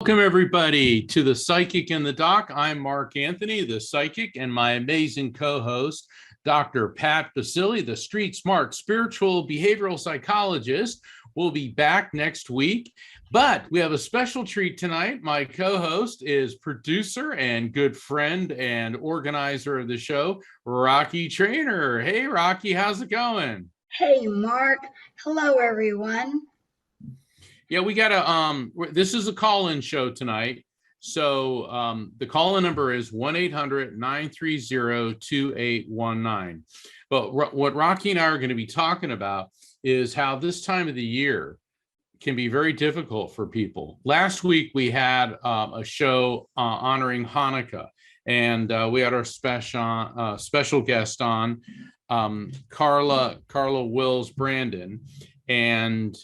Welcome, everybody, to The Psychic and the Doc. I'm Mark Anthony, the psychic, and my amazing co-host, Dr. Pat Baccili, the street smart spiritual behavioral psychologist, will be back next week. But we have a special treat tonight. My co-host is producer and good friend and organizer of the show, Rocky Trainer. Hey, Rocky, how's it going? Hey, Mark. Hello, everyone. Yeah, we got this is a call-in show tonight. So the call-in number is 1-800-930-2819. But what Rocky and I are going to be talking about is how this time of the year can be very difficult for people. Last week, we had a show honoring Hanukkah, and we had our special guest on, Carla Wills Brandon, and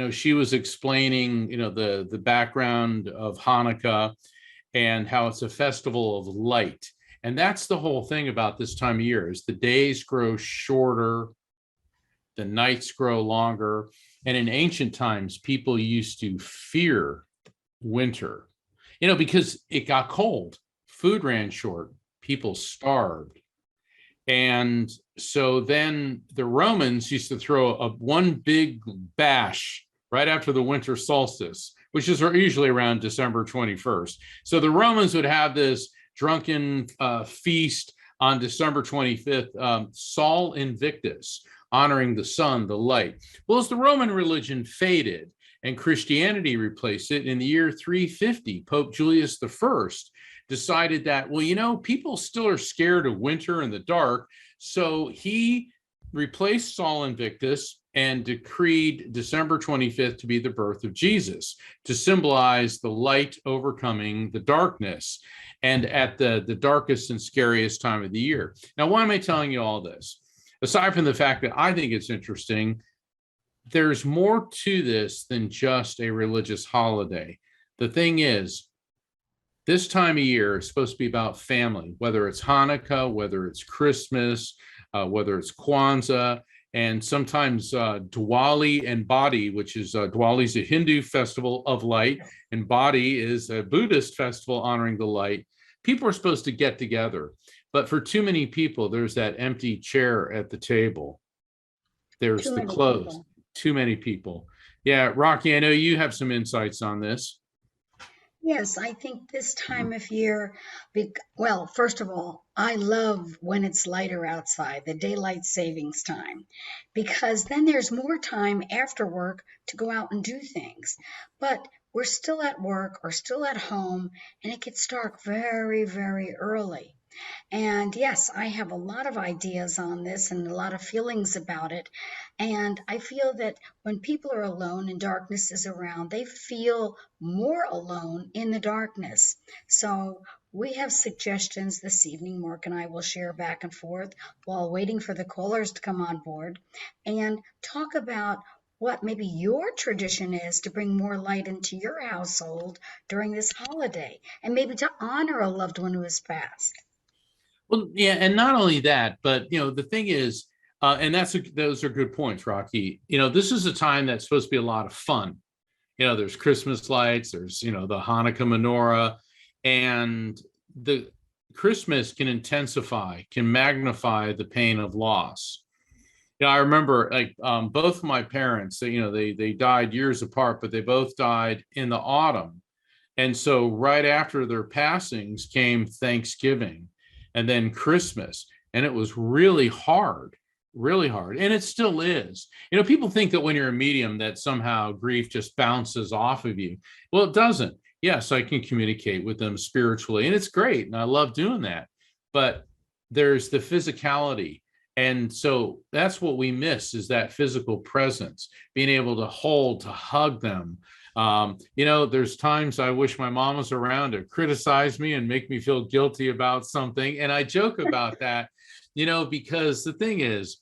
she was explaining, the background of Hanukkah and how it's a festival of light. And that's the whole thing about this time of year is the days grow shorter, the nights grow longer. And in ancient times, people used to fear winter, because it got cold, food ran short, people starved. And so then the Romans used to throw one big bash right after the winter solstice, which is usually around December 21st. So the Romans would have this drunken feast on December 25th, Sol Invictus, honoring the sun, the light. Well, as the Roman religion faded and Christianity replaced it in the year 350, Pope Julius I decided that, people still are scared of winter and the dark. So he replaced Sol Invictus and decreed December 25th to be the birth of Jesus, to symbolize the light overcoming the darkness, and at the darkest and scariest time of the year. Now, why am I telling you all this? Aside from the fact that I think it's interesting, there's more to this than just a religious holiday. The thing is, this time of year is supposed to be about family, whether it's Hanukkah, whether it's Christmas, whether it's Kwanzaa, and sometimes Diwali and Badi, which is Diwali is a Hindu festival of light, and Badi is a Buddhist festival honoring the light. People are supposed to get together, but for too many people, there's that empty chair at the table. There's the clothes. Too many people. Yeah, Rocky, I know you have some insights on this. Yes, I think this time of year, well, first of all, I love when it's lighter outside, the daylight savings time, because then there's more time after work to go out and do things. But we're still at work or still at home, and it gets dark very, very early. And yes, I have a lot of ideas on this and a lot of feelings about it. And I feel that when people are alone and darkness is around, they feel more alone in the darkness. So we have suggestions this evening. Mark and I will share back and forth while waiting for the callers to come on board and talk about what maybe your tradition is to bring more light into your household during this holiday, and maybe to honor a loved one who has passed. Well, yeah, and not only that, but the thing is, and those are good points, Rocky. This is a time that's supposed to be a lot of fun. There's Christmas lights, there's the Hanukkah menorah, and the Christmas can magnify the pain of loss. I remember both of my parents. They died years apart, but they both died in the autumn, and so right after their passings came Thanksgiving. And then Christmas, and it was really hard, and it still is. People think that when you're a medium that somehow grief just bounces off of you. Well, it doesn't. Yes, I can communicate with them spiritually, and it's great, and I love doing that. But there's the physicality, and so that's what we miss, is that physical presence, being able to hug them. There's times I wish my mom was around to criticize me and make me feel guilty about something. And I joke about that, because the thing is,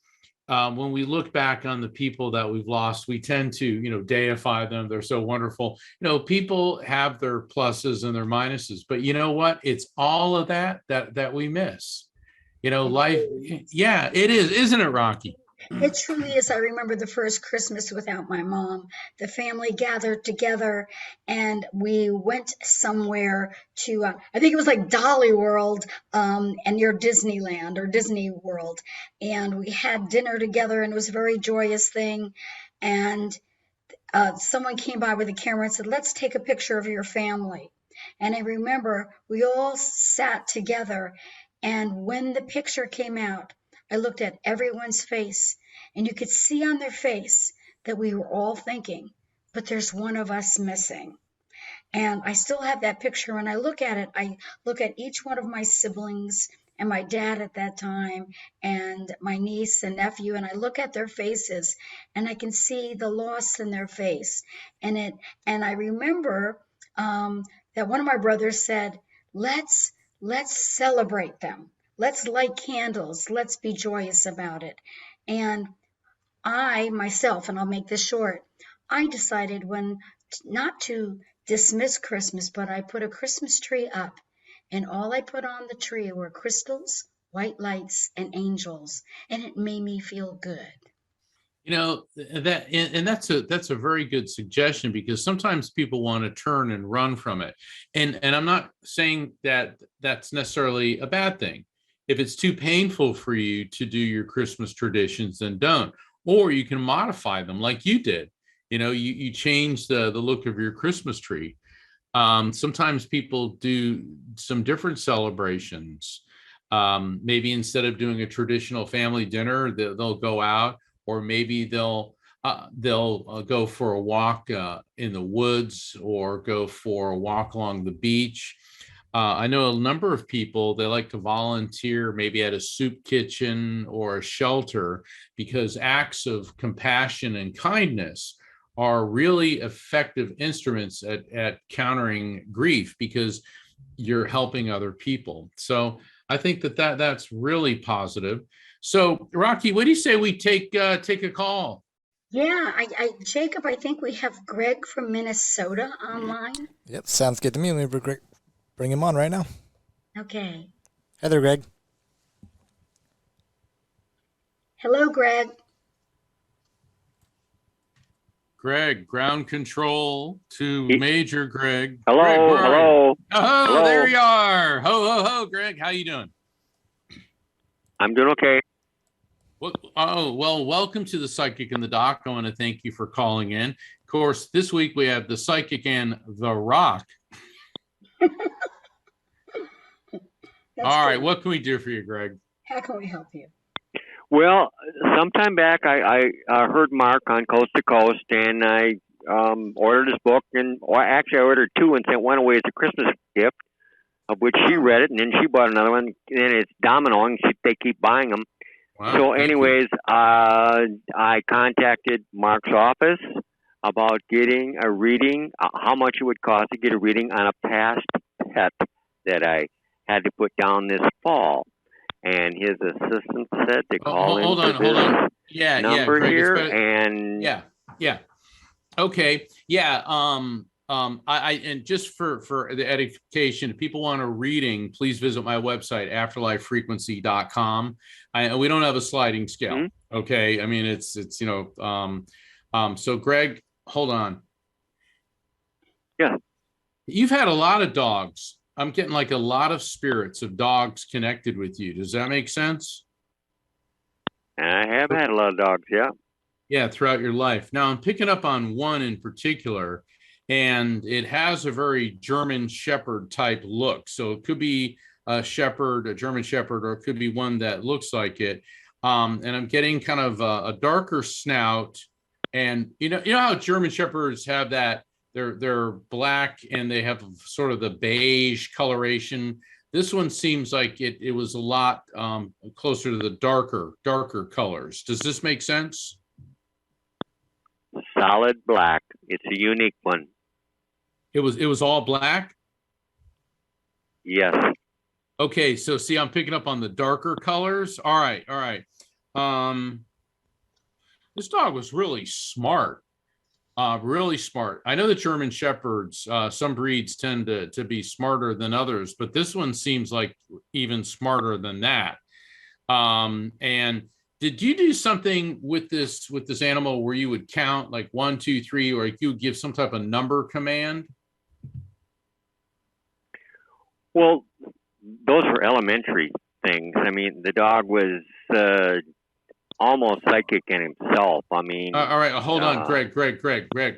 when we look back on the people that we've lost, we tend to, deify them. They're so wonderful. People have their pluses and their minuses, but you know what? It's all of that we miss. Life. Yeah, it is. Isn't it, Rocky? It truly is. I remember the first Christmas without my mom. The family gathered together and we went somewhere to, I think it was like Dolly World, and near Disneyland or Disney World. And we had dinner together and it was a very joyous thing. And someone came by with a camera and said, "Let's take a picture of your family." And I remember we all sat together. And when the picture came out, I looked at everyone's face, and you could see on their face that we were all thinking, but there's one of us missing. And I still have that picture. When I look at it, I look at each one of my siblings and my dad at that time and my niece and nephew, and I look at their faces and I can see the loss in their face. And I remember that one of my brothers said, let's celebrate them. Let's light candles. Let's be joyous about it. And I myself, and I'll make this short, I decided when not to dismiss Christmas, but I put a Christmas tree up, and all I put on the tree were crystals, white lights, and angels, and it made me feel good. That and that's a very good suggestion, because sometimes people want to turn and run from it. And I'm not saying that that's necessarily a bad thing. If it's too painful for you to do your Christmas traditions, then don't. Or you can modify them like you did. You change the look of your Christmas tree. Sometimes people do some different celebrations. Maybe instead of doing a traditional family dinner, they'll go out, or maybe they'll go for a walk in the woods, or go for a walk along the beach. I know a number of people, they like to volunteer maybe at a soup kitchen or a shelter, because acts of compassion and kindness are really effective instruments at countering grief, because you're helping other people. So I think that's really positive. So Rocky, what do you say we take a call? Yeah, Jacob, I think we have Greg from Minnesota online. Yep, sounds good to me. Let me bring him on right now. Okay. Hey there, Greg. Hello, Greg. Greg, ground control to Major Greg. Hello, Greg, hello. Oh, hello. there you are. Ho, ho, ho, Greg. How you doing? I'm doing okay. Well, welcome to the Psychic and the Doc. I want to thank you for calling in. Of course, this week we have the Psychic and the Rock. All right, what can we do for you, Greg? How can we help you? Well, sometime back I heard Mark on Coast to Coast, and I ordered his book, actually I ordered two and sent one away as a Christmas gift, of which she read it, and then she bought another one, and it's dominoing. They keep buying them. Wow, so anyways, I contacted Mark's office about getting a reading, how much it would cost to get a reading on a past pet that I had to put down this fall. And his assistant said to call in for this number Greg, here, and yeah. Okay, yeah. I and just for the edification, if people want a reading, please visit my website, afterlifefrequency.com. We don't have a sliding scale. Mm-hmm. Okay, I mean it's so Greg, hold on. Yeah, you've had a lot of dogs. I'm getting like a lot of spirits of dogs connected with you. Does that make sense? I have had a lot of dogs, yeah. Yeah, throughout your life. Now I'm picking up on one in particular, and it has a very German Shepherd type look. So it could be a Shepherd, a German Shepherd, or it could be one that looks like it. And I'm getting kind of a darker snout. And you know how German Shepherds have that, they're black and they have sort of the beige coloration. This one seems like it was a lot closer to the darker colors. Does this make sense? Solid black. It's a unique one. It was all black? Yes. Okay, so see, I'm picking up on the darker colors. All right. This dog was really smart. Really smart. I know that German Shepherds, some breeds tend to be smarter than others, but this one seems like even smarter than that. And Did you do something with this animal where you would count like 1, 2, 3, or you would give some type of number command? Well, those were elementary things. I mean, the dog was almost psychic in himself. I mean, all right, hold on, Greg.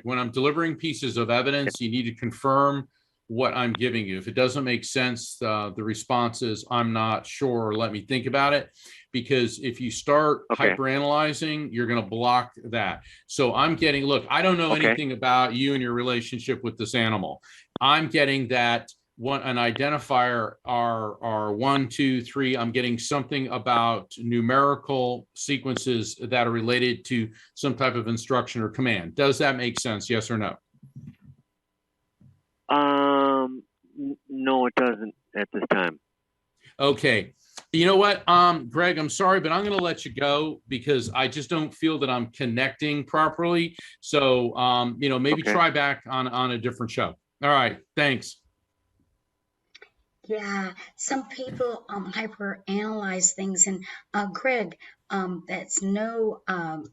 When I'm delivering pieces of evidence, you need to confirm what I'm giving you. If it doesn't make sense, the response is, I'm not sure, or let me think about it. Because if you start hyperanalyzing, you're going to block that. So I'm getting, look, I don't know anything about you and your relationship with this animal. I'm getting that an identifier are 1, 2, 3. I'm getting something about numerical sequences that are related to some type of instruction or command. Does that make sense? Yes or no? No, it doesn't at this time. Okay. You know what, Greg, I'm sorry, but I'm going to let you go because I just don't feel that I'm connecting properly. So, maybe try back on a different show. All right. Thanks. Yeah, some people hyper-analyze things, and Greg, that's no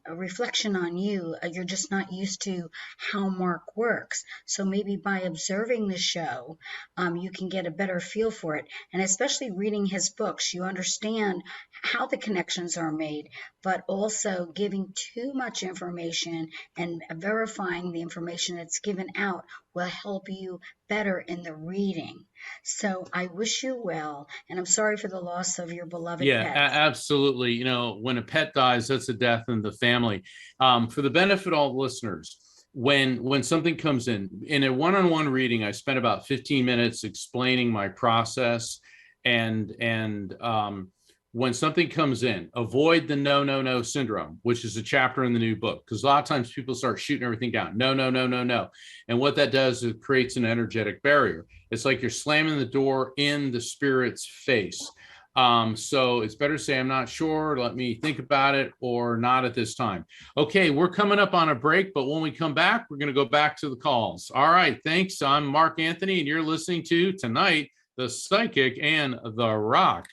reflection on you. You're just not used to how Mark works. So maybe by observing the show, you can get a better feel for it. And especially reading his books, you understand how the connections are made, but also giving too much information and verifying the information that's given out will help you better in the reading. So I wish you well, and I'm sorry for the loss of your beloved pet. Absolutely. You know, when a pet dies, that's a death in the family. For the benefit of all the listeners, when something comes in a one-on-one reading, I spent about 15 minutes explaining my process, and when something comes in, avoid the no syndrome, which is a chapter in the new book, because a lot of times people start shooting everything down. No. And what that does is it creates an energetic barrier. It's like you're slamming the door in the spirit's face. So it's better to say, I'm not sure, let me think about it, or not at this time. Okay, we're coming up on a break, but when we come back, we're going to go back to the calls. All right, thanks. I'm Mark Anthony, and you're listening to Tonight, The Psychic and the Rock.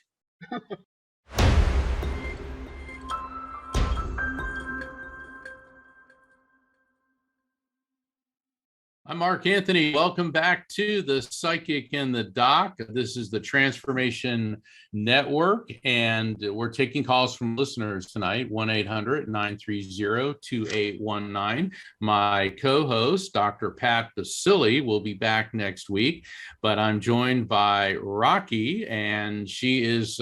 I'm Mark Anthony. Welcome back to the Psychic and the Doc. This is the Transformation Network, and we're taking calls from listeners tonight, 1-800-930-2819. My co-host, Dr. Pat Baccili, will be back next week, but I'm joined by Rocky, and she is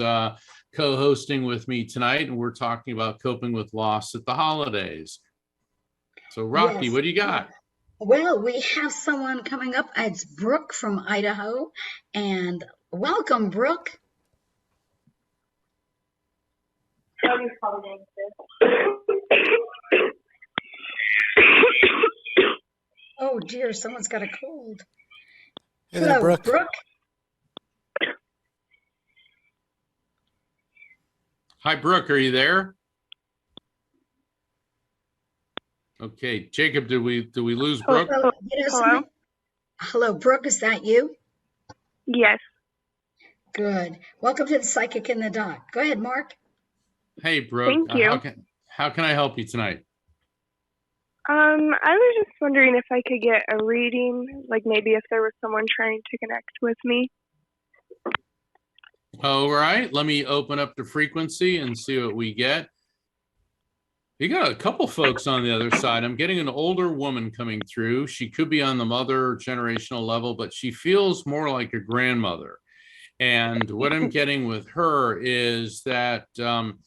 co-hosting with me tonight, and we're talking about coping with loss at the holidays. So, Rocky, what do you got? Well, we have someone coming up. It's Brooke from Idaho. And welcome, Brooke. Oh, dear. Someone's got a cold. Hey there, Hello, Brooke. Hi, Brooke. Are you there? Okay, Jacob, did we lose Brooke? Hello? Hello, Brooke, is that you? Yes. Good. Welcome to the Psychic in the Doc. Go ahead, Mark. Hey, Brooke. Thank you. How can I help you tonight? I was just wondering if I could get a reading, like maybe if there was someone trying to connect with me. All right, let me open up the frequency and see what we get. You got a couple folks on the other side. I'm getting an older woman coming through. She could be on the mother generational level, but she feels more like a grandmother. And what I'm getting with her is that I'm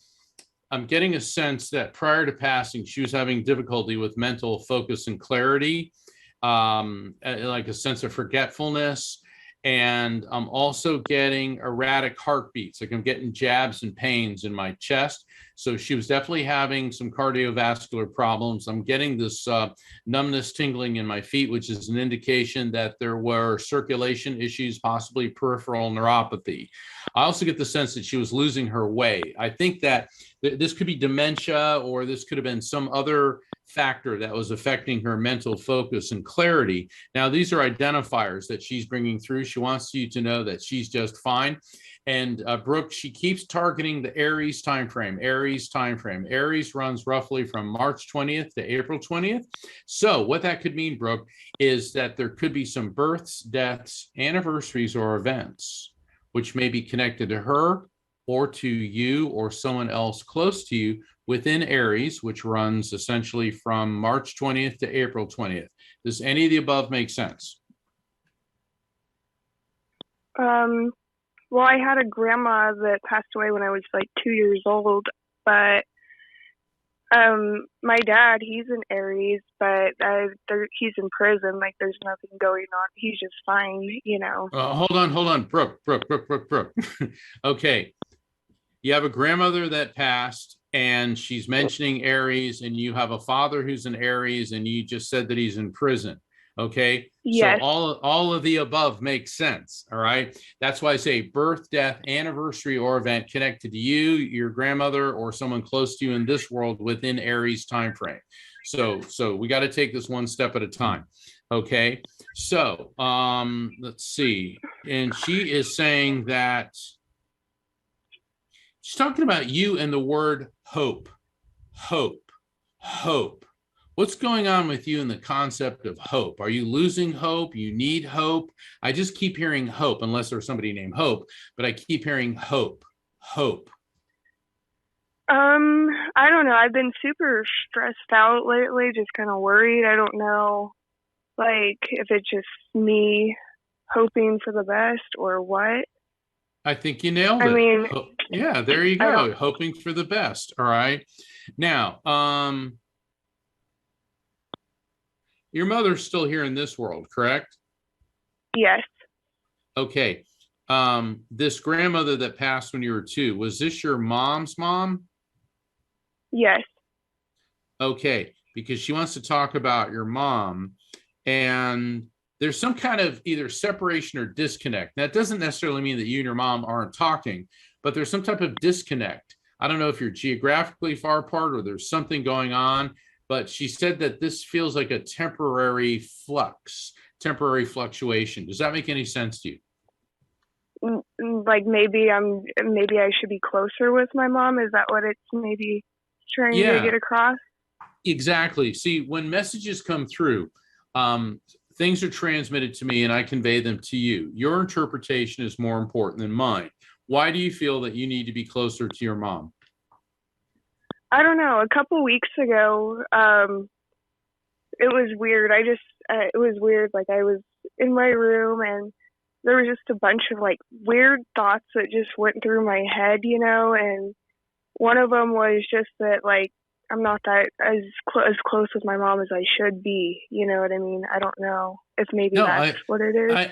getting a sense that prior to passing, she was having difficulty with mental focus and clarity, like a sense of forgetfulness. And I'm also getting erratic heartbeats, like I'm getting jabs and pains in my chest. So she was definitely having some cardiovascular problems. I'm getting this numbness, tingling in my feet, which is an indication that there were circulation issues, possibly peripheral neuropathy. I also get the sense that she was losing her way. I think that this could be dementia, or this could have been some other factor that was affecting her mental focus and clarity. Now, these are identifiers that she's bringing through. She wants you to know that she's just fine. And Brooke, she keeps targeting the Aries time frame. Aries runs roughly from March 20th to April 20th. So what that could mean, Brooke, is that there could be some births, deaths, anniversaries, or events which may be connected to her or to you or someone else close to you within Aries, which runs essentially from March 20th to April 20th. Does any of the above make sense? Well, I had a grandma that passed away when I was like 2 years old, but my dad, he's in Aries, but he's in prison. Like, there's nothing going on. He's just fine, you know. Hold on, Brooke. Okay, you have a grandmother that passed, and she's mentioning Aries, and you have a father who's in Aries, and you just said that he's in prison. Okay. Yes. So all of the above makes sense. All right. That's why I say birth, death, anniversary, or event connected to you, your grandmother, or someone close to you in this world within Aries time frame. So we got to take this one step at a time. Okay. So let's see. And she is saying that she's talking about you and the word hope. What's going on with you in the concept of hope? Are you losing hope? You need hope? I just keep hearing hope, unless there's somebody named Hope, but I keep hearing hope. I don't know. I've been super stressed out lately, just kind of worried. I don't know, like, if it's just me hoping for the best or what. I think you nailed it. I mean, yeah, there you go. Hoping for the best. All right. Now, your mother's still here in this world, correct? Yes. Okay. This grandmother that passed when you were 2, was this your mom's mom? Yes. Okay, because she wants to talk about your mom, and there's some kind of either separation or disconnect. That doesn't necessarily mean that you and your mom aren't talking, but there's some type of disconnect. I don't know if you're geographically far apart or there's something going on, but she said that this feels like a temporary fluctuation. Does that make any sense to you? Like maybe I should be closer with my mom. Is that what it's maybe trying to get across? Exactly. See, when messages come through, things are transmitted to me and I convey them to you. Your interpretation is more important than mine. Why do you feel that you need to be closer to your mom? I don't know. A couple weeks ago, it was weird. It was weird. Like, I was in my room and there was just a bunch of like weird thoughts that just went through my head, you know, and one of them was just that, like, I'm not that as close with my mom as I should be. You know what I mean? I don't know if maybe that's what it is.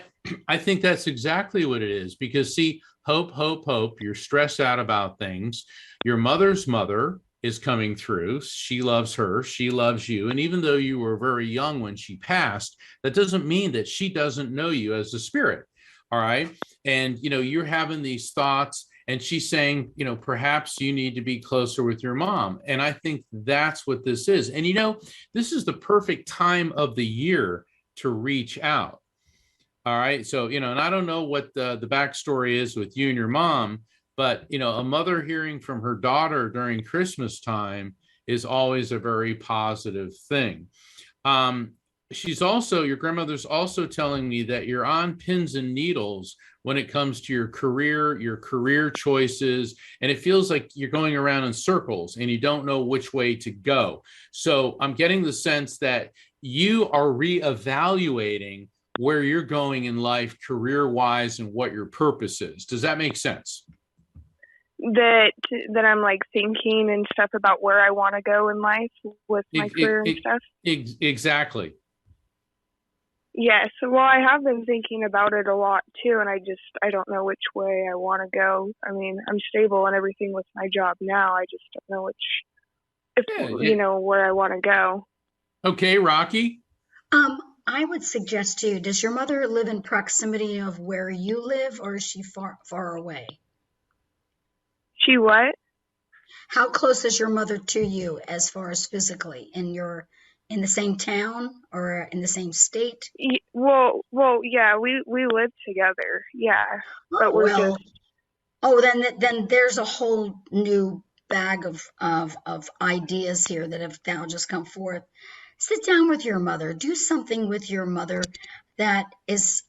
I think that's exactly what it is, because see, hope. You're stressed out about things. Your mother's mother is coming through. She loves her. She loves you. And even though you were very young when she passed, that doesn't mean that she doesn't know you as a spirit. All right. And, you know, you're having these thoughts and she's saying, you know, perhaps you need to be closer with your mom. And I think that's what this is. And, you know, this is the perfect time of the year to reach out. All right. So, you know, and I don't know what the backstory is with you and your mom, but, you know, a mother hearing from her daughter during Christmas time is always a very positive thing. Your grandmother's also telling me that you're on pins and needles when it comes to your career choices, and it feels like you're going around in circles and you don't know which way to go. So I'm getting the sense that you are reevaluating where you're going in life career-wise and what your purpose is. Does that make sense? That I'm like thinking and stuff about where I want to go in life with my career and stuff. Exactly. Yes. Well, I have been thinking about it a lot too, and I don't know which way I want to go. I mean, I'm stable and everything with my job now. I just don't know you know, where I want to go. Okay, Rocky. I would suggest to you, does your mother live in proximity of where you live, or is she far away? She what? How close is your mother to you as far as physically? In the same town or in the same state? Well, yeah, we live together. Yeah. But we're just Oh, then there's a whole new bag of ideas here that have now just come forth. Sit down with your mother. Do something with your mother that is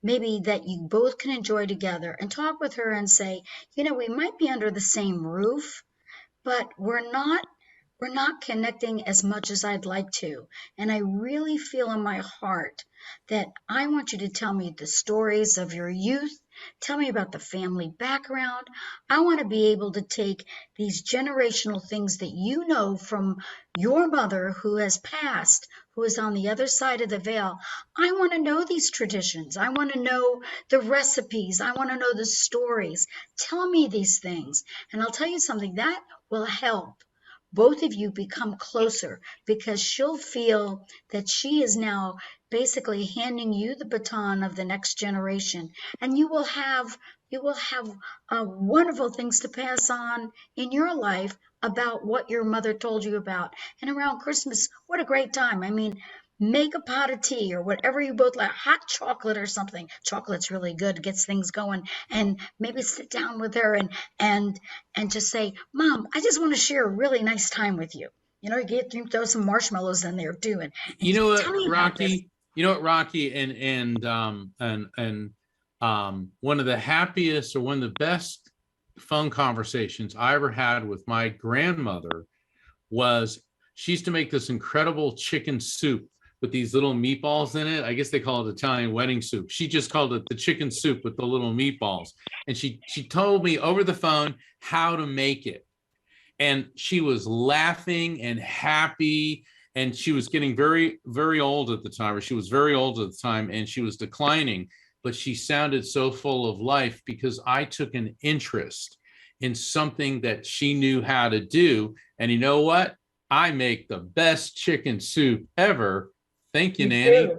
maybe that you both can enjoy together, and talk with her and say, we might be under the same roof, but we're not connecting as much as I'd like to. And I really feel in my heart that I want you to tell me the stories of your youth. Tell me about the family background. I want to be able to take these generational things that you know from your mother who has passed, who is on the other side of the veil. I want to know these traditions. I want to know the recipes. I want to know the stories. Tell me these things. And I'll tell you something that will help both of you become closer, because she'll feel that she is now basically handing you the baton of the next generation, and you will have wonderful things to pass on in your life about what your mother told you about. And around Christmas, what a great time. I mean, make a pot of tea or whatever you both like, hot chocolate or something. Chocolate's really good, gets things going. And maybe sit down with her and just say, Mom, I just want to share a really nice time with you. You throw some marshmallows in there too, and You know tell what, me about this. Rocky? One of the happiest or one of the best phone conversations I ever had with my grandmother was she used to make this incredible chicken soup with these little meatballs in it. I guess they call it Italian wedding soup. She just called it the chicken soup with the little meatballs. And she told me over the phone how to make it. And she was laughing and happy. And she was getting very, very old at the time, or she was very old at the time, and she was declining. But she sounded so full of life because I took an interest in something that she knew how to do. And you know what? I make the best chicken soup ever. Thank you, Nanny.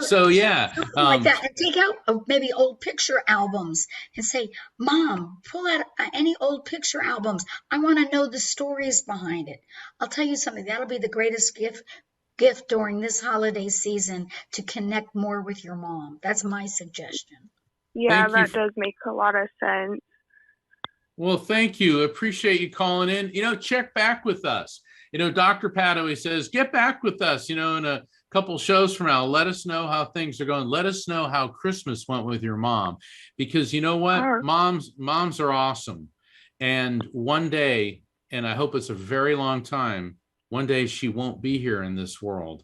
So yeah, Something like that, and take out maybe old picture albums and say, Mom, pull out any old picture albums. I want to know the stories behind it. I'll tell you something, that'll be the greatest gift during this holiday season, to connect more with your mom. That's my suggestion. Yeah, Thank you that does make a lot of sense. Well, thank you. Appreciate you calling in. Check back with us. Dr. Pat always says, get back with us, in a couple shows from now. Let us know how things are going. Let us know how Christmas went with your mom, because you know what? Sure. Moms are awesome. And one day, and I hope it's a very long time, one day she won't be here in this world.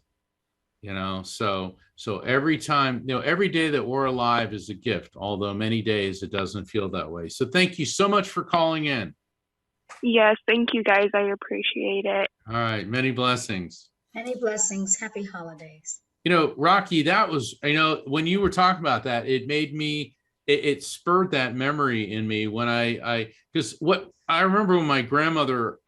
So every time, every day that we're alive is a gift, although many days it doesn't feel that way. So thank you so much for calling in. Yes, thank you guys. I appreciate it. All right. Many blessings. Many blessings. Happy holidays. Rocky, that was, when you were talking about that, it made me, it spurred that memory in me when because what I remember when my grandmother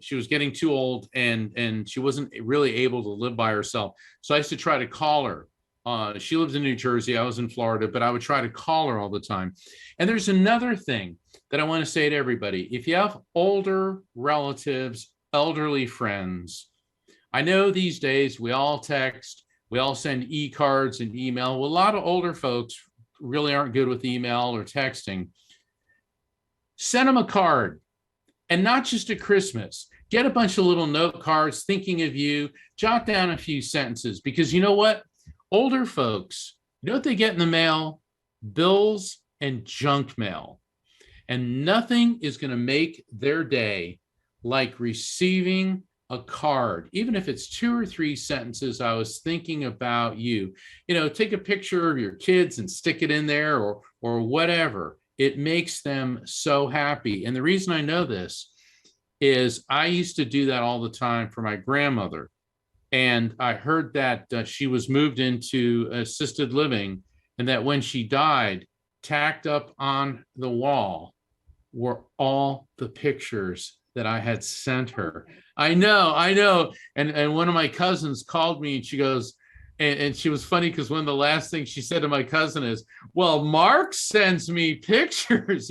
she was getting too old and she wasn't really able to live by herself. So I used to try to call her. She lives in New Jersey. I was in Florida, but I would try to call her all the time. And there's another thing that I want to say to everybody. If you have older relatives, elderly friends, I know these days we all text, we all send e-cards and email. Well, a lot of older folks really aren't good with email or texting. Send them a card, and not just at Christmas. Get a bunch of little note cards thinking of you, jot down a few sentences, because you know what? Older folks, you know what they get in the mail? Bills and junk mail. And nothing is going to make their day like receiving a card, even if it's 2 or 3 sentences. I was thinking about you. Take a picture of your kids and stick it in there, or whatever. It makes them so happy. And the reason I know this is I used to do that all the time for my grandmother. And I heard that she was moved into assisted living, and that when she died, tacked up on the wall were all the pictures that I had sent her. I know. And one of my cousins called me, and she goes, and she was funny because one of the last things she said to my cousin is, well, Mark sends me pictures,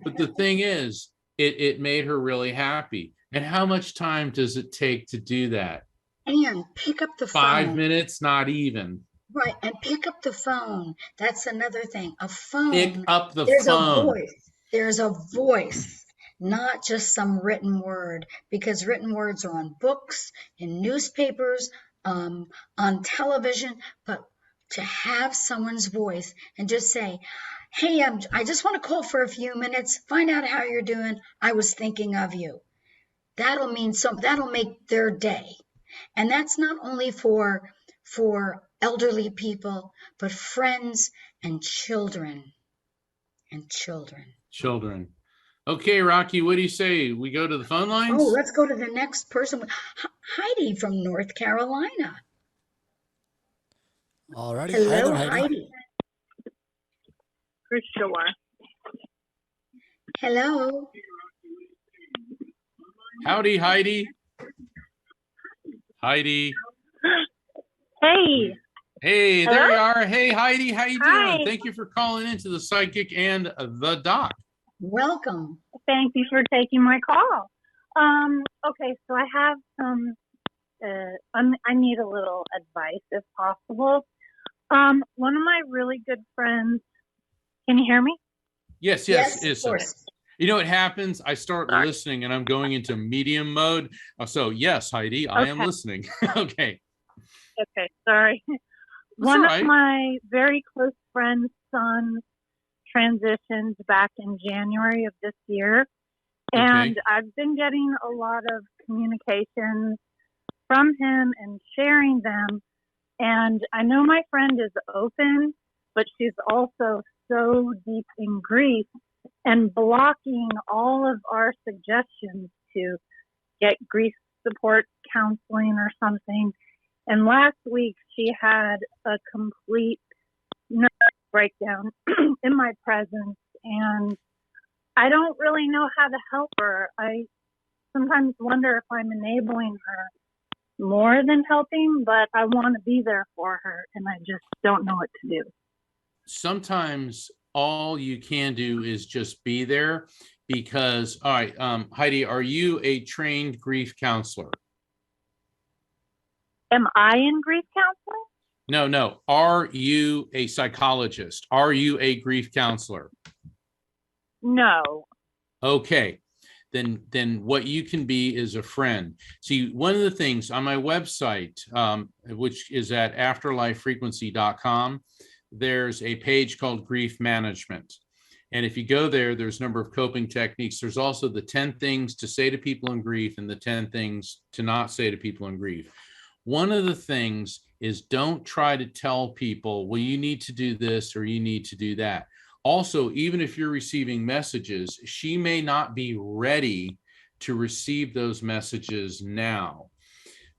But the thing is, it made her really happy. And how much time does it take to do that? And pick up the phone. 5 minutes, not even. Right, and pick up the phone. That's another thing. A Pick phone, up the there's a phone. voice. There's a voice, not just some written word, because written words are on books, in newspapers, on television. But to have someone's voice and just say, "Hey, I just want to call for a few minutes, find out how you're doing. I was thinking of you." That'll mean that'll make their day. And that's not only for elderly people, but friends and children and children. Children. Okay, Rocky, what do you say? We go to the phone Oh, lines? let's go to the next person. Heidi from North Carolina. Alrighty. Hi Hello, there, Heidi. Heidi. For sure. Hello. Howdy, Heidi. Heidi. Hey. Hey, there Hello? you are. Hey, Heidi, how you Hi. doing? Thank you for calling into the Psychic and the Doc. Welcome. Thank you for taking my call. Okay, so I have some, I need a little advice if possible. One of my really good friends, can you hear me? Yes, Yes, yes. of course. You know what happens? I start Sorry. listening and I'm going into medium mode. So yes, Heidi, I am Okay. listening. Okay. Okay, sorry. That's One all of right. my very close friends' son transitioned back in January of this year. And Okay. I've been getting a lot of communications from him and sharing them. And I know my friend is open, but she's also so deep in grief and blocking all of our suggestions to get grief support counseling or something. And last week she had a complete nervous breakdown in my presence, and I don't really know how to help her. I sometimes wonder if I'm enabling her more than helping, but I want to be there for her, and I just don't know what to do. Sometimes all you can do is just be there because, all right, Heidi, are you a trained grief counselor? Am I in grief counseling? No. Are you a psychologist? Are you a grief counselor? No. Okay. Then what you can be is a friend. See, one of the things on my website, which is at afterlifefrequency.com, there's a page called grief management. And if you go there, there's a number of coping techniques. There's also the 10 things to say to people in grief and the 10 things to not say to people in grief. One of the things is don't try to tell people, well, you need to do this or you need to do that. Also, even if you're receiving messages, she may not be ready to receive those messages now.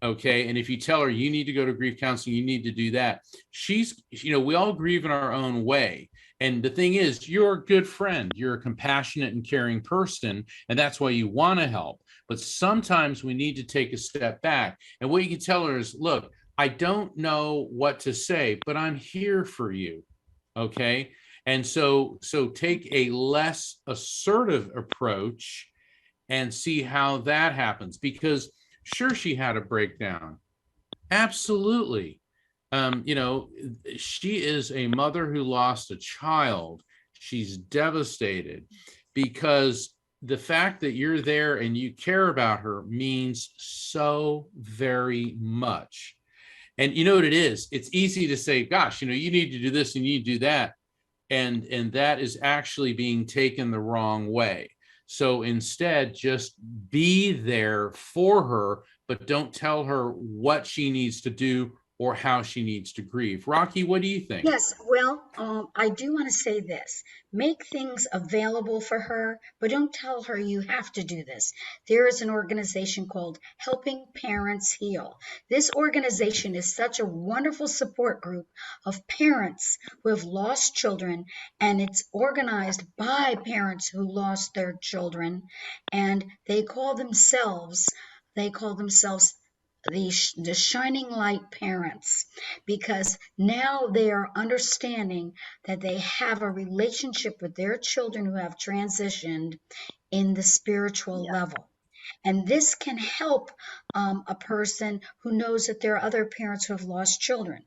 Okay. And if you tell her you need to go to grief counseling, you need to do that. We all grieve in our own way. And the thing is, you're a good friend. You're a compassionate and caring person. And that's why you want to help. But sometimes we need to take a step back. And what you can tell her is, look, I don't know what to say, but I'm here for you. Okay. And so take a less assertive approach and see how that happens. Because sure, she had a breakdown. Absolutely. She is a mother who lost a child. She's devastated because the fact that you're there and you care about her means so very much. And you know what it is? It's easy to say, gosh, you need to do this and you need to do that. And that is actually being taken the wrong way. So instead, just be there for her, but don't tell her what she needs to do or how she needs to grieve. Rocky, what do you think? Yes, well, I do want to say this. Make things available for her, but don't tell her you have to do this. There is an organization called Helping Parents Heal. This organization is such a wonderful support group of parents who have lost children, and it's organized by parents who lost their children, and they call themselves the shining light parents, because now they are understanding that they have a relationship with their children who have transitioned in the spiritual level. And this can help a person who knows that there are other parents who have lost children.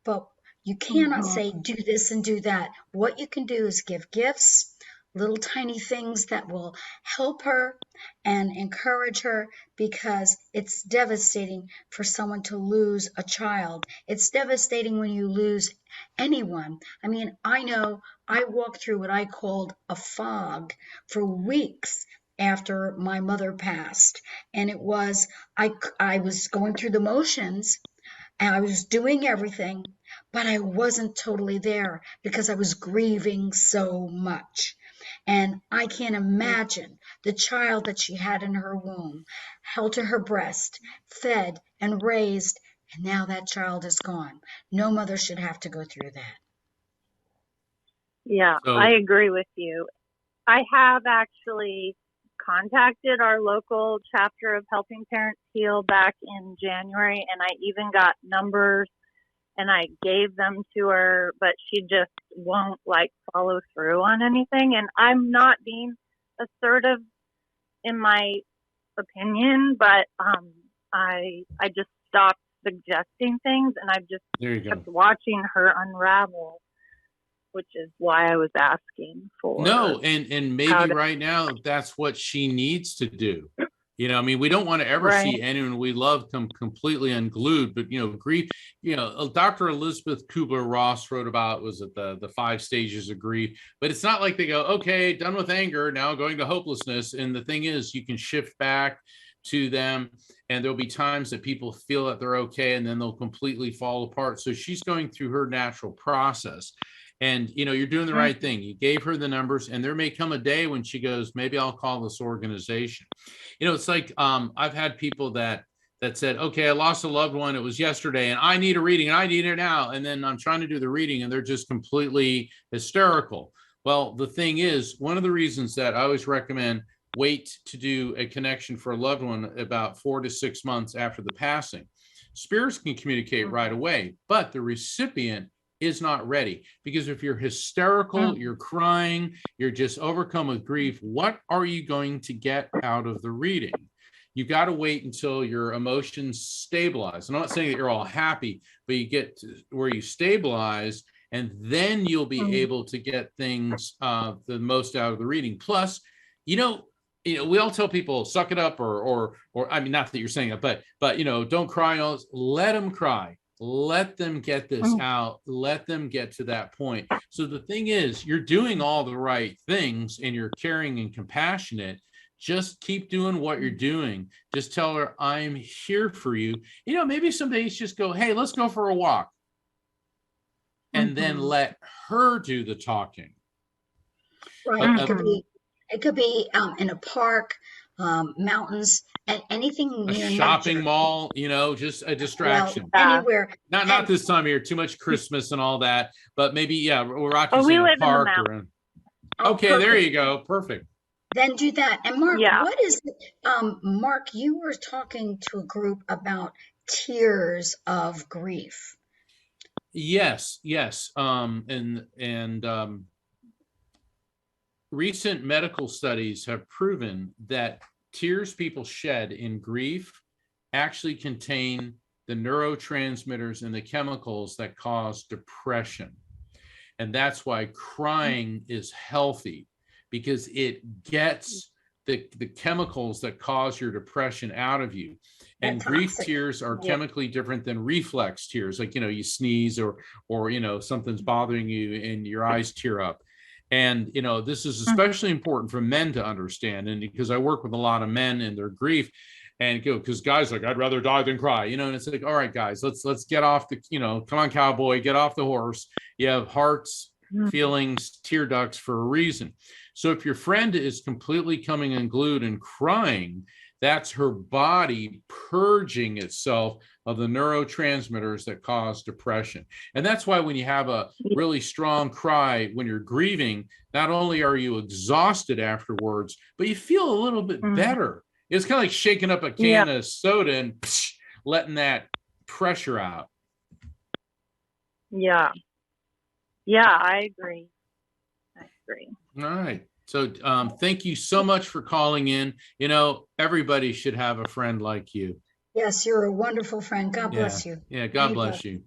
But You cannot say, do this and do that. What you can do is give gifts, little tiny things that will help her and encourage her, because it's devastating for someone to lose a child. It's devastating when you lose anyone. I mean, I know I walked through what I called a fog for weeks after my mother passed. And it was, I was going through the motions and I was doing everything, but I wasn't totally there because I was grieving so much. And I can't imagine the child that she had in her womb, held to her breast, fed and raised, and now that child is gone. No mother should have to go through that. Yeah, So- I agree with you. I have actually contacted our local chapter of Helping Parents Heal back in January, and I even got numbers and I gave them to her, but she just won't like follow through on anything. And I'm not being assertive in my opinion, but I just stopped suggesting things, and I've just There you go. kept watching her unravel, which is why I was asking for. No, and maybe how to- right now that's what she needs to do. You know, I mean, we don't want to ever Right. see anyone we love come completely unglued, but you know, grief, you know, Dr. Elizabeth Kubler-Ross wrote about, was it the 5 stages of grief, but it's not like they go, okay, done with anger, now going to hopelessness. And the thing is, you can shift back to them, and there'll be times that people feel that they're okay, and then they'll completely fall apart. So she's going through her natural process. And, you know, you're doing the right thing. You gave her the numbers, and there may come a day when she goes, maybe I'll call this organization. You know, it's like, I've had people that said, okay, I lost a loved one. It was yesterday and I need a reading and I need it now. And then I'm trying to do the reading and they're just completely hysterical. Well, the thing is, one of the reasons that I always recommend wait to do a connection for a loved one about 4 to 6 months after the passing. Spirits can communicate right away, but the recipient is not ready, because if you're hysterical, you're crying, you're just overcome with grief, what are you going to get out of the reading? You got to wait until your emotions stabilize. I'm not saying that you're all happy, but you get to where you stabilize, and then you'll be able to get things the most out of the reading. Plus, you know, we all tell people suck it up, or I mean, not that you're saying it, but you know, don't cry. Let them cry. Let them get this out. Let them get to that point. So the thing is, you're doing all the right things and you're caring and compassionate. Just keep doing what you're doing. Just tell her, I'm here for you. You know, maybe some days just go, hey, let's go for a walk. And then let her do the talking. Right. It could be in a park, mountains, and anything A near shopping nature. mall, you know, just a distraction. Well, anywhere. Not this time of year, too much Christmas and all that, but maybe, yeah, Rocky's we in live a in the park. Oh, Okay, there perfect. you go. Perfect. Then do that. And Mark, Yeah. what is Mark, you were talking to a group about tears of grief. Yes. Recent medical studies have proven that tears people shed in grief actually contain the neurotransmitters and the chemicals that cause depression. And that's why crying is healthy, because it gets the chemicals that cause your depression out of you. And grief tears are chemically different than reflex tears. Like, you know, you sneeze or, you know, something's bothering you and your eyes tear up. And, you know, this is especially important for men to understand. And because I work with a lot of men and their grief, and go, because guys like, I'd rather die than cry, you know, and it's like, all right, guys, let's get off the, you know, come on, cowboy, get off the horse. You have hearts, feelings, tear ducts for a reason. So if your friend is completely coming unglued and crying, that's her body purging itself of the neurotransmitters that cause depression. And that's why when you have a really strong cry when you're grieving, not only are you exhausted afterwards, but you feel a little bit better. It's kind of like shaking up a can of soda and letting that pressure out. Yeah, I agree. All right. So thank you so much for calling in. You know, everybody should have a friend like you. Yes, you're a wonderful friend. God bless you. Yeah, God bless you.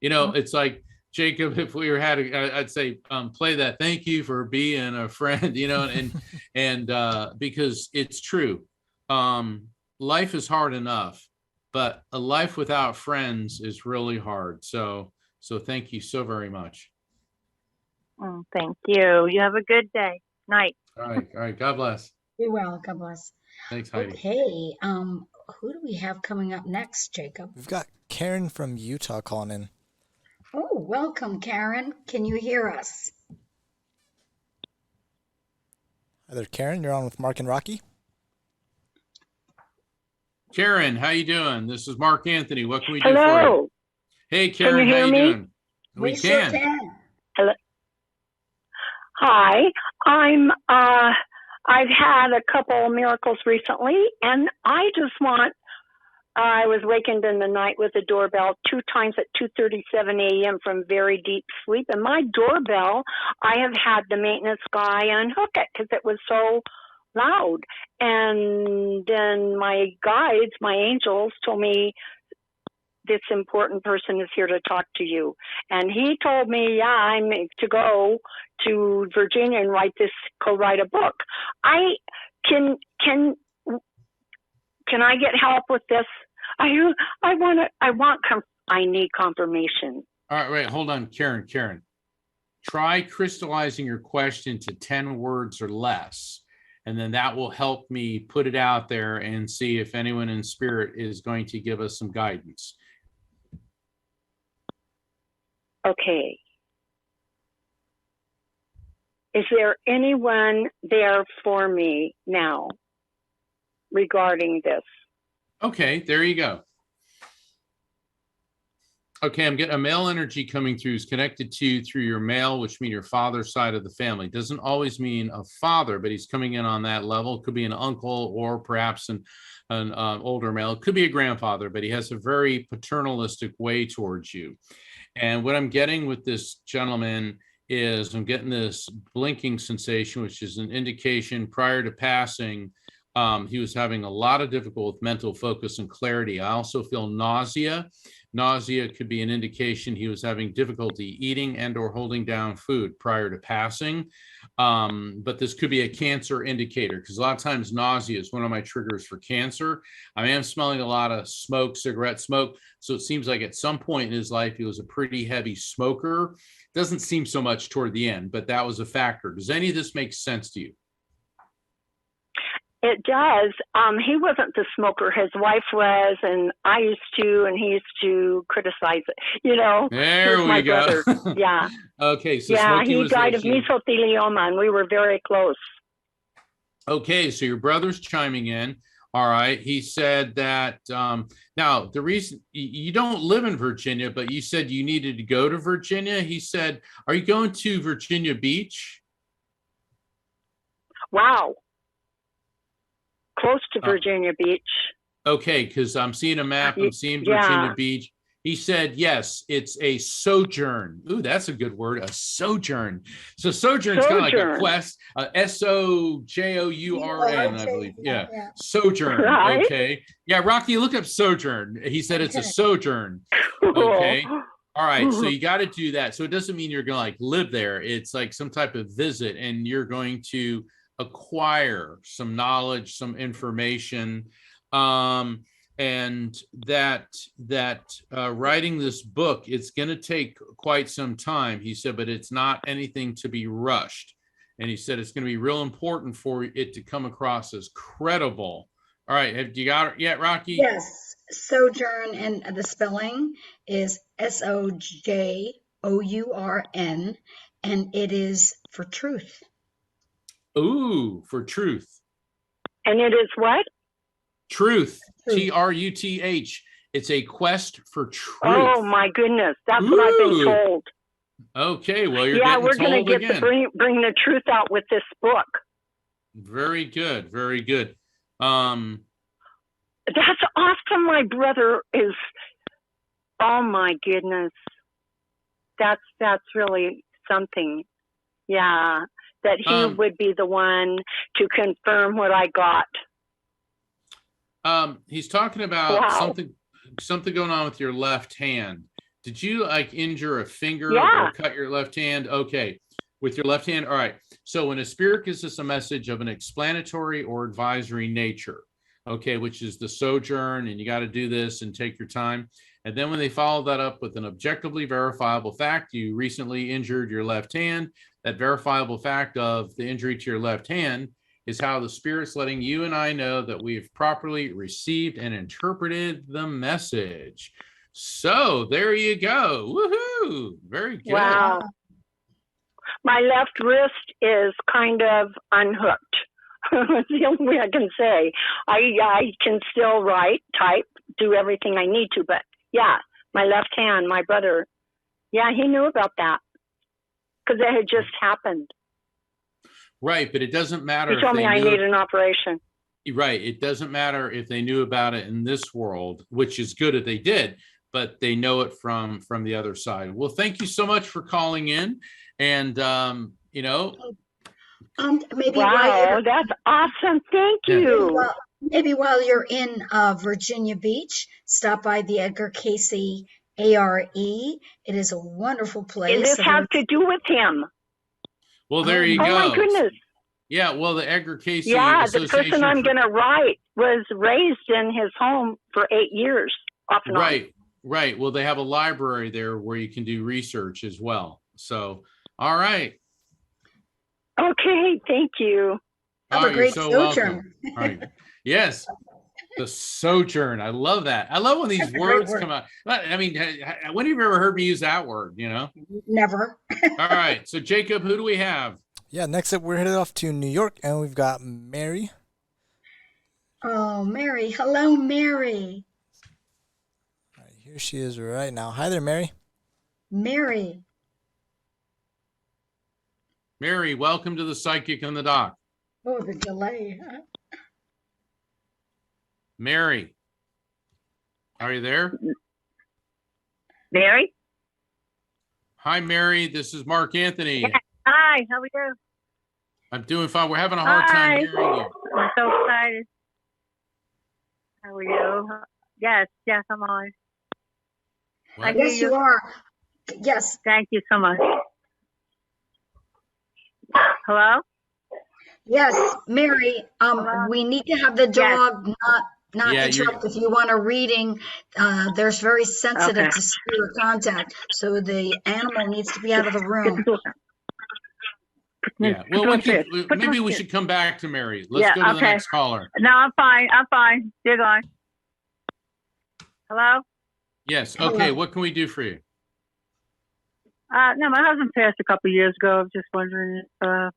It's like, Jacob, if we were I'd say, play that "Thank you for being a friend," and because it's true. Life is hard enough, but a life without friends is really hard. So thank you so very much. Oh, thank you. You have a good day. Night. All right. God bless. Be well. God bless. Thanks, Heidi. Okay. Who do we have coming up next, Jacob? We've got Karen from Utah calling in. Oh, welcome, Karen. Can you hear us? Hi there, Karen. You're on with Mark and Rocky. Karen, how you doing? This is Mark Anthony. What can we do for you? Hello. Hey, Karen, Can you hear how you me? doing? We sure can. Hello. Hi. I've had a couple miracles recently, and I was wakened in the night with a doorbell 2 times at 2:37 a.m. from very deep sleep. And my doorbell, I have had the maintenance guy unhook it because it was so loud. And then my guides, my angels, told me this important person is here to talk to you. And he told me, I'm to go to Virginia and go write a book. I get help with this? I need confirmation. All right, wait, hold on, Karen. Try crystallizing your question to 10 words or less, and then that will help me put it out there and see if anyone in spirit is going to give us some guidance. Okay. Is there anyone there for me now regarding this? Okay, there you go. Okay, I'm getting a male energy coming through, is connected to you through your male, which means your father's side of the family. Doesn't always mean a father, but he's coming in on that level. Could be an uncle or perhaps an older male. It could be a grandfather, but he has a very paternalistic way towards you. And what I'm getting with this gentleman is I'm getting this blinking sensation, which is an indication prior to passing, he was having a lot of difficulty with mental focus and clarity. I also feel nausea. Nausea could be an indication he was having difficulty eating and or holding down food prior to passing. But this could be a cancer indicator, because a lot of times nausea is one of my triggers for cancer. I am smelling a lot of smoke, cigarette smoke. So it seems like at some point in his life, he was a pretty heavy smoker. Doesn't seem so much toward the end, but that was a factor. Does any of this make sense to you? It does. He wasn't the smoker. His wife was, and I used to, and he used to criticize it. There we my go. brother. Yeah. Okay. So yeah, smoking he died of mesothelioma, and we were very close. Okay, so your brother's chiming in. All right. He said that now the reason you don't live in Virginia, but you said you needed to go to Virginia. He said, are you going to Virginia Beach? Wow. Close to Virginia Beach. Okay, because I'm seeing a map. I'm seeing Virginia Beach. He said, yes, it's a sojourn. Ooh, that's a good word, a sojourn. So sojourn's kind of like a quest, SOJOURN, I believe. Yeah. Sojourn. Right? Okay. Yeah, Rocky, look up sojourn. He said it's a sojourn. Okay. All right. So you got to do that. So it doesn't mean you're going to like live there. It's like some type of visit, and you're going to acquire some knowledge, some information, and that writing this book, it's going to take quite some time, he said, but it's not anything to be rushed. And he said it's going to be real important for it to come across as credible. All right, have you got it yet, Rocky? Yes, sojourn, and the spelling is SOJOURN, and it is for truth. Ooh, for truth. And it is what? Truth. TRUTH. It's a quest for truth. Oh my goodness, that's what I've been told. Okay, well you're we're going to get bring the truth out with this book. Very good, very good. That's awesome. My brother is. Oh my goodness, that's really something. Yeah. That he would be the one to confirm what I got. He's talking about something going on with your left hand. Did you like injure a finger Yeah. or cut your left hand? Okay. With your left hand. All right. So when a spirit gives us a message of an explanatory or advisory nature, okay, which is the sojourn, and you got to do this and take your time. And then when they follow that up with an objectively verifiable fact, you recently injured your left hand, that verifiable fact of the injury to your left hand is how the spirit's letting you and I know that we've properly received and interpreted the message. So there you go. Woohoo! Very good. Wow. My left wrist is kind of unhooked. That's the only way I can say. I can still write, type, do everything I need to, but yeah, my left hand, my brother, yeah, he knew about that because it had just happened. Right, but it doesn't matter. He told me I need an operation. Right, it doesn't matter if they knew about it in this world, which is good if they did, but they know it from the other side. Well, thank you so much for calling in, and you know. Maybe Wow, that's awesome. Thank you. Maybe while you're in Virginia Beach, stop by the Edgar Casey ARE. It is a wonderful place. And this has to do with him. Well, there you go. Oh, my goodness. Yeah, well, the Edgar Casey the person I'm going to write was raised in his home for 8 years, off and on. Right. Well, they have a library there where you can do research as well. So, all right. Okay, thank you. Have a great sojourn. All right. Yes, the sojourn. I love that. I love when these words come out. I mean, when have you ever heard me use that word, you know? Never. All right. So, Jacob, who do we have? Yeah, next up, we're headed off to New York, and we've got Mary. Oh, Mary. Hello, Mary. All right, here she is right now. Hi there, Mary. Mary. Mary, welcome to the Psychic on the Dock. Oh, the delay. Mary, are you there? Mary? Hi, Mary. This is Mark Anthony. Yeah. Hi, how are you? I'm doing fine. We're having a hard time hearing you. I'm so excited. How are you? Yes, I'm on. What? Yes, you are. Yes. Thank you so much. Hello? Yes, Mary. We need to have the dog not interrupt. If you want a reading, there's very sensitive to spirit contact, so the animal needs to be out of the room. Yeah. Well, maybe we should come back to Mary. Let's go to the next caller. No, I'm fine. You're going. Hello? Yes. Okay. What can we do for you? No, my husband passed a couple of years ago. I was just wondering if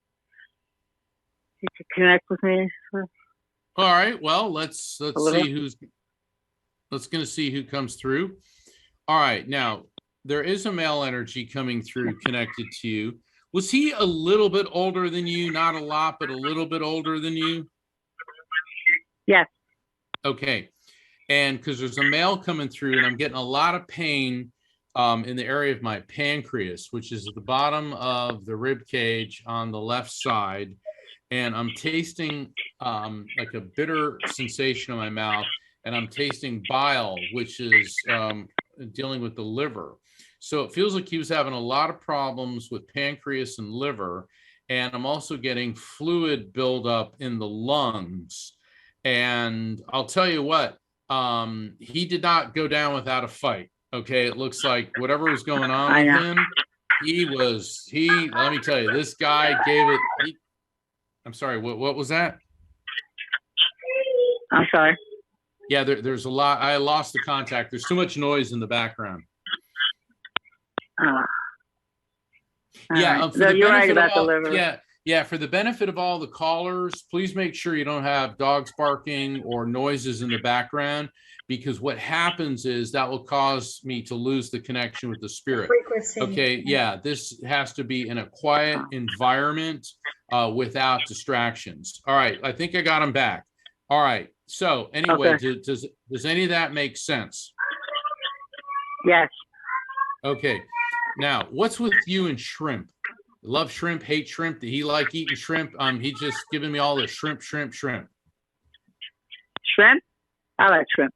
you could connect with me. All right. Well, let's see see who comes through. All right. Now, there is a male energy coming through connected to you. Was he a little bit older than you? Not a lot, but a little bit older than you? Yes. Okay. And because there's a male coming through, and I'm getting a lot of pain in the area of my pancreas, which is at the bottom of the rib cage on the left side. And I'm tasting like a bitter sensation in my mouth, and I'm tasting bile, which is dealing with the liver. So it feels like he was having a lot of problems with pancreas and liver. And I'm also getting fluid buildup in the lungs. And I'll tell you what, he did not go down without a fight. Okay, it looks like whatever was going on with him, let me tell you, this guy gave it. I'm sorry, what was that? I'm sorry. Yeah, there's a lot. I lost the contact. There's too much noise in the background. Yeah, so you're right about the liver. Yeah, for the benefit of all the callers, please make sure you don't have dogs barking or noises in the background, because what happens is that will cause me to lose the connection with the spirit. Frequency. Okay, yeah, this has to be in a quiet environment without distractions. All right, I think I got him back. All right, so anyway, does any of that make sense? Yes. Okay, now what's with you and shrimp? Love shrimp, hate shrimp. Did he like eating shrimp? He just giving me all the shrimp. Shrimp? I like shrimp.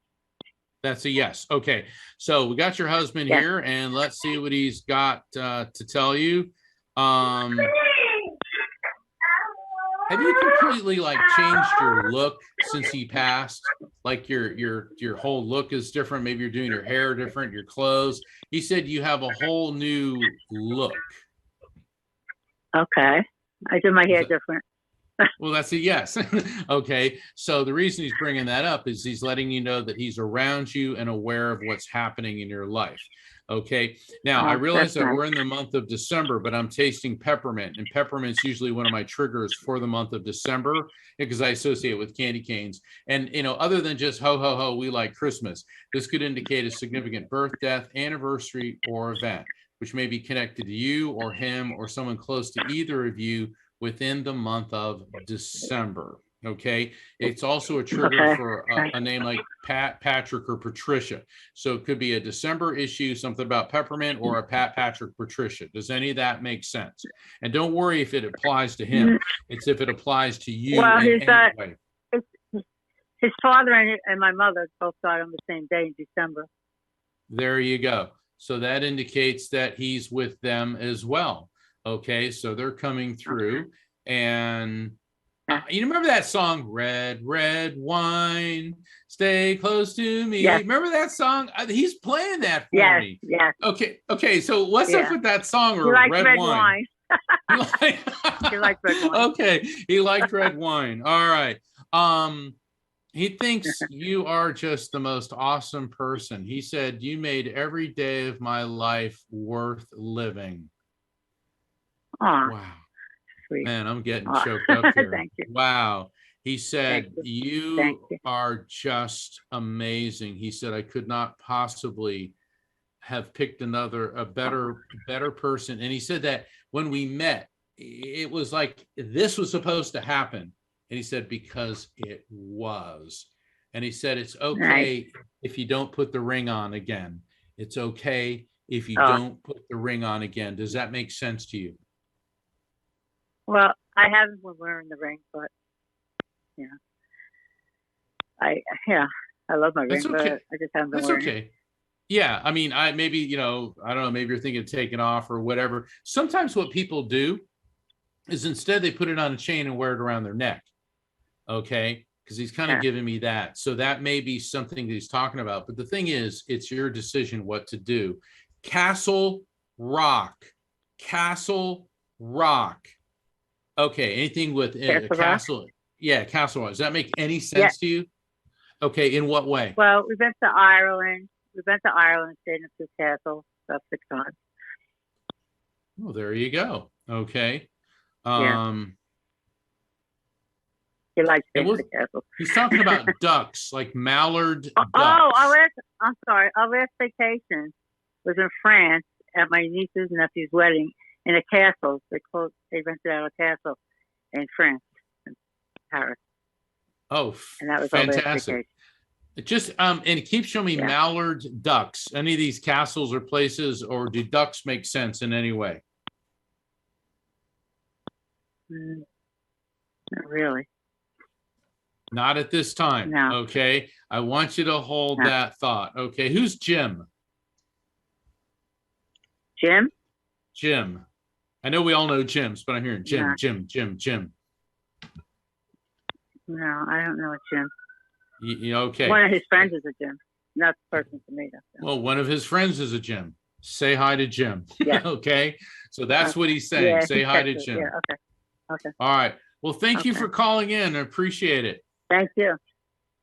That's a yes. Okay. So we got your husband Yes. here, and let's see what he's got to tell you. Have you completely like changed your look since he passed? Like your whole look is different. Maybe you're doing your hair different, your clothes. He said you have a whole new look. Okay. I do my hair Is that- different. Well, that's a yes. Okay. So the reason he's bringing that up is he's letting you know that he's around you and aware of what's happening in your life. Okay. Now, I Oh, realize that's that nice. we're in the month of December, but I'm tasting peppermint, and peppermint's usually one of my triggers for the month of December because I associate it with candy canes. And, other than just ho, ho, ho, we like Christmas, this could indicate a significant birth, death, anniversary, or event, which may be connected to you or him or someone close to either of you within the month of December. Okay. It's also a trigger Okay. for a name like Pat, Patrick, or Patricia. So it could be a December issue, something about peppermint, or a Pat, Patrick, Patricia. Does any of that make sense? And don't worry if it applies to him. It's if it applies to you. Well, in he's any way. His father and my mother both died on the same day in December. There you go. So that indicates that he's with them as well. Okay, so they're coming through, and you remember that song, Red, Red Wine, Stay Close to Me? Yes. Remember that song? He's playing that for me. Yes. Okay, so what's up with that song, or He likes red wine? He likes red wine. Okay, he liked red wine. All right. He thinks you are just the most awesome person. He said, you made every day of my life worth living. Aw, Wow. sweet. Man, I'm getting Aw. choked up here. Thank you. Wow. He said, Thank you you. are just amazing. He said, I could not possibly have picked a better person. And he said that when we met, it was like this was supposed to happen. And he said, because it was. And he said, it's okay if you don't put the ring on again. It's okay if you don't put the ring on again. Does that make sense to you? Well, I haven't been wearing the ring, but I love my ring, That's okay. but I just haven't been That's wearing it. okay. Yeah, I mean, I don't know, maybe you're thinking of taking off or whatever. Sometimes what people do is instead they put it on a chain and wear it around their neck. Okay, because he's kind of giving me that. So that may be something that he's talking about. But the thing is, it's your decision what to do. Castle Rock. Okay, anything with Castle. Yeah, Castle Rock. Does that make any sense to you? Okay, in what way? Well, we've been to Ireland. Stayed in a few castles about 6 times. Well, there you go. Okay. He likes staying in the castle. He's talking about ducks, like mallard ducks. I'm sorry. Our last vacation was in France at my niece's nephew's wedding in a castle. They rented out a castle in France, in Paris. Oh, and that was fantastic. Our last vacation. It just and it keeps showing me mallard ducks. Any of these castles or places, or do ducks make sense in any way? Not really. Not at this time. No. Okay. I want you to hold that thought. Okay. Who's Jim? Jim. I know we all know Jims, but I'm hearing Jim. No, I don't know a Jim. Okay. One of his friends is a Jim. Not the person to me. Well, one of his friends is a Jim. Say hi to Jim. Yeah. Okay. So that's what he's saying. Say hi to Jim. Yeah. Okay. All right. Well, thank you for calling in. I appreciate it. Thank you.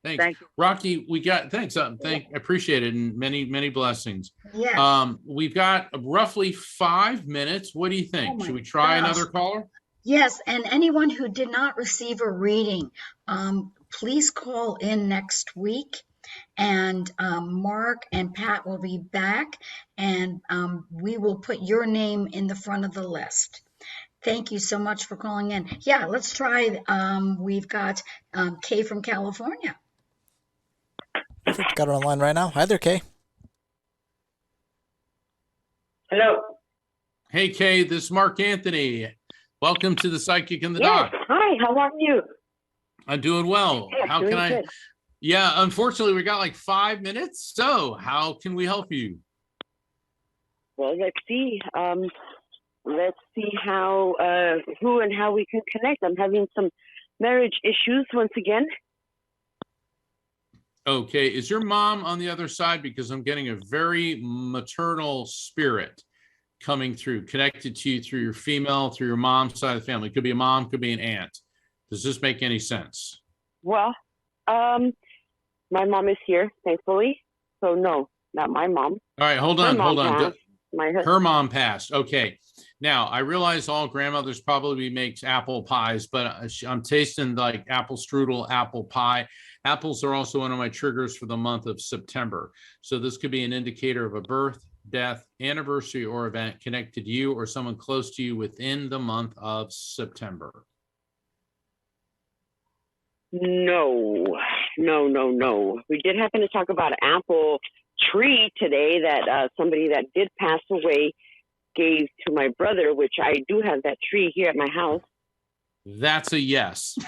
Thanks. Thank you. Rocky, I appreciate it, and many, many blessings. Yes. We've got roughly 5 minutes. What do you think? Should we try another caller? Yes, and anyone who did not receive a reading, please call in next week, and Mark and Pat will be back, and we will put your name in the front of the list. Thank you so much for calling in. Yeah, let's try. We've got Kay from California. Perfect. Got her online right now. Hi there, Kay. Hello. Hey, Kay, this is Mark Anthony. Welcome to the Psychic and the Doc. Hi, how are you? I'm doing well. Yeah, How doing can I good. Yeah, unfortunately, we got like 5 minutes. So how can we help you? Well, let's see. Let's see how, who and how we can connect. I'm having some marriage issues once again. Okay, is your mom on the other side? Because I'm getting a very maternal spirit coming through, connected to you through your female, through your mom's side of the family. Could be a mom, could be an aunt. Does this make any sense? Well, my mom is here, thankfully. So no, not my mom. All right, hold on. Passed. Her mom passed. Okay. Now, I realize all grandmothers probably makes apple pies, but I'm tasting like apple strudel, apple pie. Apples are also one of my triggers for the month of September. So this could be an indicator of a birth, death, anniversary, or event connected to you or someone close to you within the month of September. No. We did happen to talk about an apple tree today that somebody that did pass away gave to my brother, which I do have that tree here at my house. That's a yes.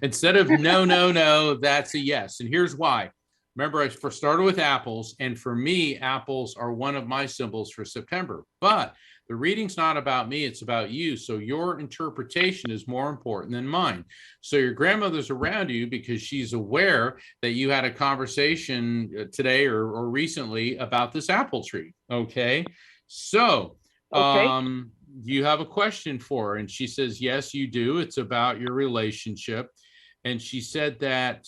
Instead of no, that's a yes. And here's why. Remember, I first started with apples, and for me, apples are one of my symbols for September. But the reading's not about me, it's about you. So your interpretation is more important than mine. So your grandmother's around you because she's aware that you had a conversation today or recently about this apple tree. Okay. So you have a question for her, and she says, yes, you do. It's about your relationship. And she said that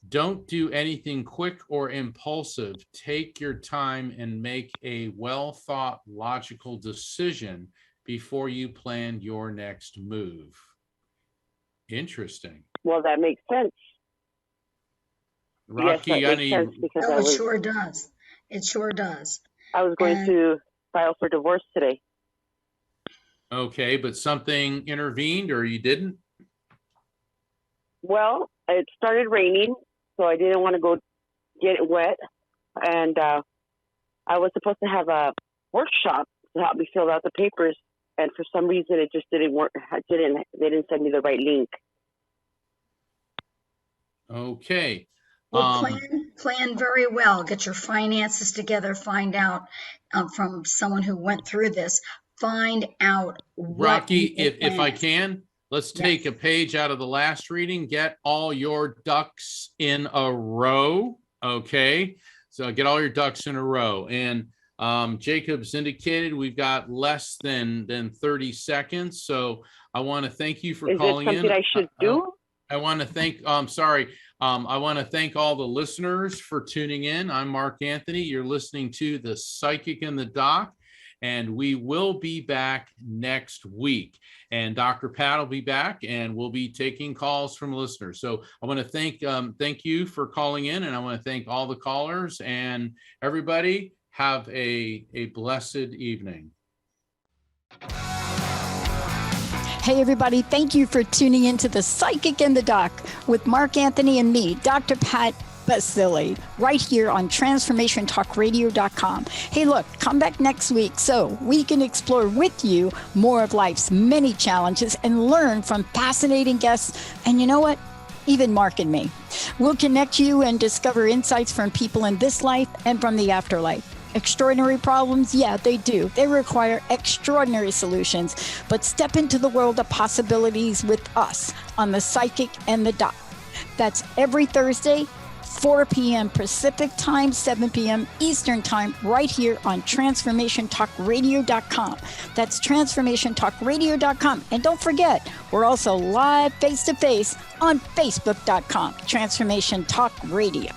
don't do anything quick or impulsive. Take your time and make a well-thought, logical decision before you plan your next move. Interesting. Well, that makes sense. Rocky, yes, that makes sense because it sure does. It sure does. I was going to file for divorce today. Okay, but something intervened or you didn't? Well, it started raining, so I didn't want to go get it wet. And I was supposed to have a workshop to help me fill out the papers. And for some reason, it just didn't work. They didn't send me the right link. Okay. Well, plan very well. Get your finances together. Find out from someone who went through this. Find out what Rocky, if I can, let's take a page out of the last reading. Get all your ducks in a row. Okay. So get all your ducks in a row. And Jacob's indicated we've got less than 30 seconds. So I want to thank you for calling in. Is it something I should do? I want to thank, I want to thank all the listeners for tuning in. I'm Mark Anthony. You're listening to The Psychic and the Doc, and we will be back next week. And Dr. Pat will be back, and we'll be taking calls from listeners. So I want to thank you for calling in, and I want to thank all the callers, and everybody have a blessed evening. Hey, everybody. Thank you for tuning into The Psychic and the Doc with Mark Anthony and me, Dr. Pat Baccili, right here on TransformationTalkRadio.com. Hey, look, come back next week so we can explore with you more of life's many challenges and learn from fascinating guests. And you know what? Even Mark and me. We'll connect you and discover insights from people in this life and from the afterlife. Extraordinary problems? Yeah, they do. They require extraordinary solutions. But step into the world of possibilities with us on The Psychic and the Doc. That's every Thursday, 4 p.m. Pacific Time, 7 p.m. Eastern Time, right here on TransformationTalkRadio.com. That's TransformationTalkRadio.com. And don't forget, we're also live face-to-face on Facebook.com, Transformation Talk Radio.